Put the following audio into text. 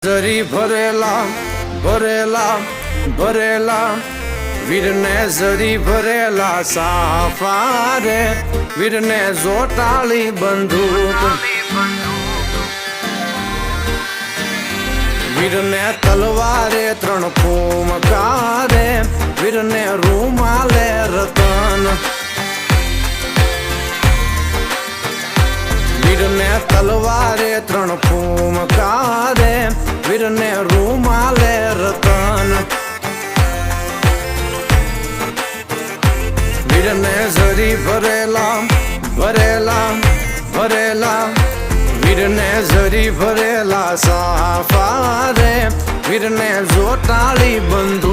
जरी भरेला भरेला भरेला वीरने जरी भरेला साफा रे वीरने जोटाली बंदूक वीरने तलवारे त्रण फूमकारे वीरने रूमाले रतन वीरने तलवारे त्रण फूमकारे वीरने रूमाले रतन वीरने जरी भरेला भरेला भरेला वीरने जरी भरेला साफा रे वीरने जोटाली बंदूक